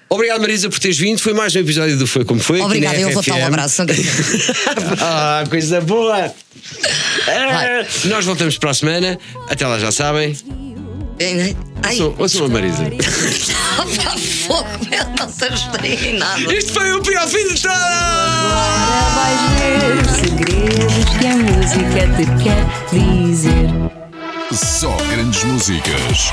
Obrigado, Marisa, por teres vindo. Foi mais um episódio do Foi Como Foi. Obrigado, eu vou dar um abraço. Coisa boa. Nós voltamos para a semana. Até lá, já sabem. Ouçam a Marisa. Fogo, eu não te ajudei em nada. Isto foi o pior fim de todos. Agora vais ver os segredos que a música te quer dizer. Só grandes músicas.